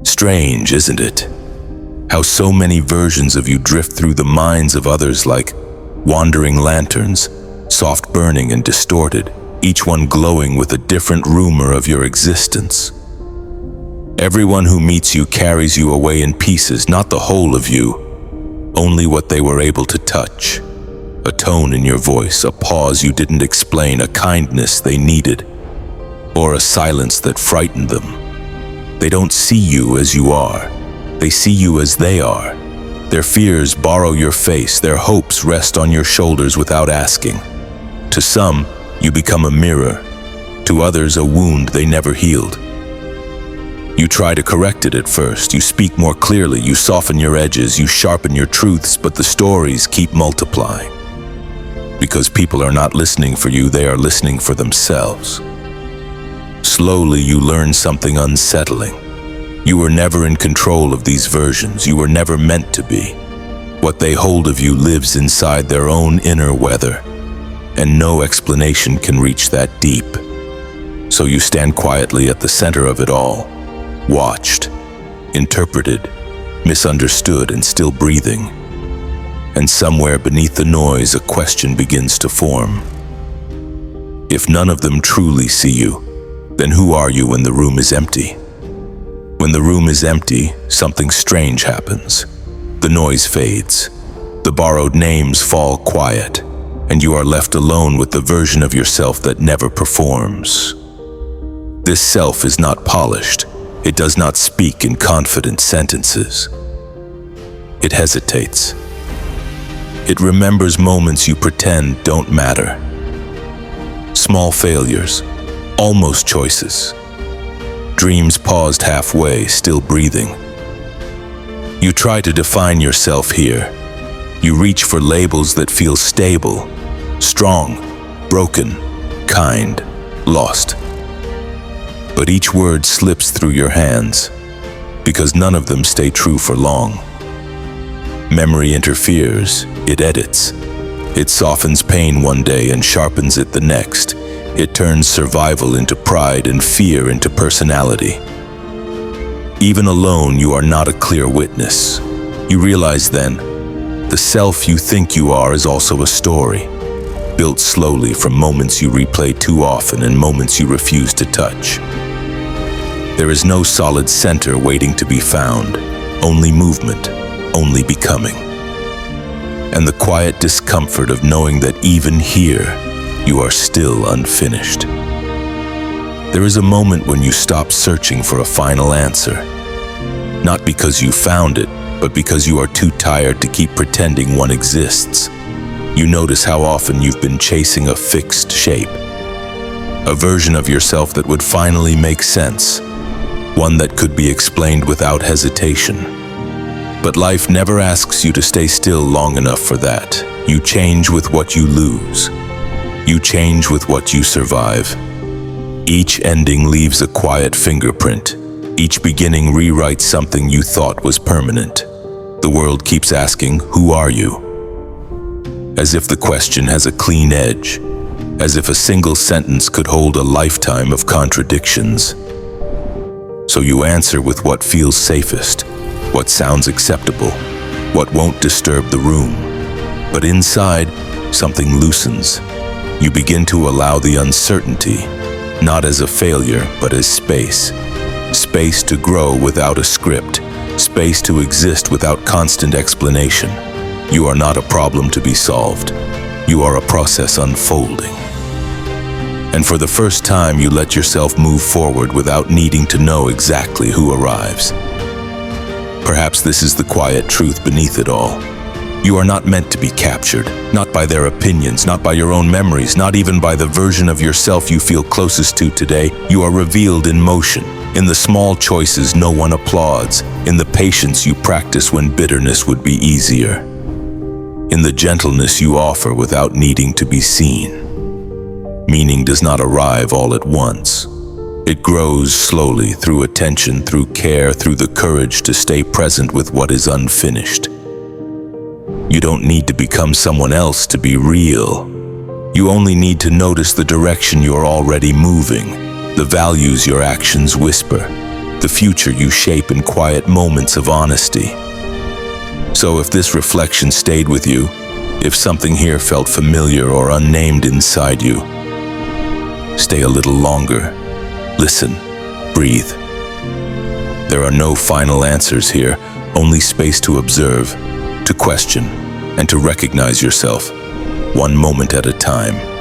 Strange, isn't it? How so many versions of you drift through the minds of others like wandering lanterns, soft burning and distorted, each one glowing with a different rumor of your existence. Everyone who meets you carries you away in pieces, not the whole of you, only what they were able to touch. A tone in your voice, a pause you didn't explain, a kindness they needed, or a silence that frightened them. They don't see you as you are. They see you as they are. Their fears borrow your face, their hopes rest on your shoulders without asking. To some, you become a mirror. To others, a wound they never healed. You try to correct it at first. You speak more clearly, you soften your edges, you sharpen your truths, but the stories keep multiplying. Because people are not listening for you, they are listening for themselves. Slowly, you learn something unsettling. You were never in control of these versions. You were never meant to be. What they hold of you lives inside their own inner weather, and no explanation can reach that deep. So you stand quietly at the center of it all, watched, interpreted, misunderstood, and still breathing. And somewhere beneath the noise, a question begins to form. If none of them truly see you, then who are you when the room is empty? When the room is empty, something strange happens. The noise fades. The borrowed names fall quiet, and you are left alone with the version of yourself that never performs. This self is not polished. It does not speak in confident sentences. It hesitates. It remembers moments you pretend don't matter. Small failures, almost choices. Dreams paused halfway, still breathing. You try to define yourself here. You reach for labels that feel stable, strong, broken, kind, lost. But each word slips through your hands, because none of them stay true for long. Memory interferes, it edits. It softens pain one day and sharpens it the next. It turns survival into pride and fear into personality. Even alone, you are not a clear witness. You realize then, the self you think you are is also a story, built slowly from moments you replay too often and moments you refuse to touch. There is no solid center waiting to be found, only movement, only becoming. And the quiet discomfort of knowing that even here, you are still unfinished. There is a moment when you stop searching for a final answer, not because you found it, but because you are too tired to keep pretending one exists. You notice how often you've been chasing a fixed shape, a version of yourself that would finally make sense, one that could be explained without hesitation. But life never asks you to stay still long enough for that. You change with what you lose. You change with what you survive. Each ending leaves a quiet fingerprint. Each beginning rewrites something you thought was permanent. The world keeps asking, who are you? As if the question has a clean edge. As if a single sentence could hold a lifetime of contradictions. So you answer with what feels safest, what sounds acceptable, what won't disturb the room. But inside, something loosens. You begin to allow the uncertainty, not as a failure, but as space. Space to grow without a script, space to exist without constant explanation. You are not a problem to be solved. You are a process unfolding. And for the first time, you let yourself move forward without needing to know exactly who arrives. Perhaps this is the quiet truth beneath it all. You are not meant to be captured, not by their opinions, not by your own memories, not even by the version of yourself you feel closest to today. You are revealed in motion, in the small choices no one applauds, in the patience you practice when bitterness would be easier, in the gentleness you offer without needing to be seen. Meaning does not arrive all at once. It grows slowly through attention, through care, through the courage to stay present with what is unfinished. You don't need to become someone else to be real. You only need to notice the direction you're already moving, the values your actions whisper, The future you shape in quiet moments of honesty. So if this reflection stayed with you, if something here felt familiar or unnamed inside you, stay a little longer. Listen. Breathe. There are no final answers here, only space to observe, to question, and to recognize yourself, one moment at a time.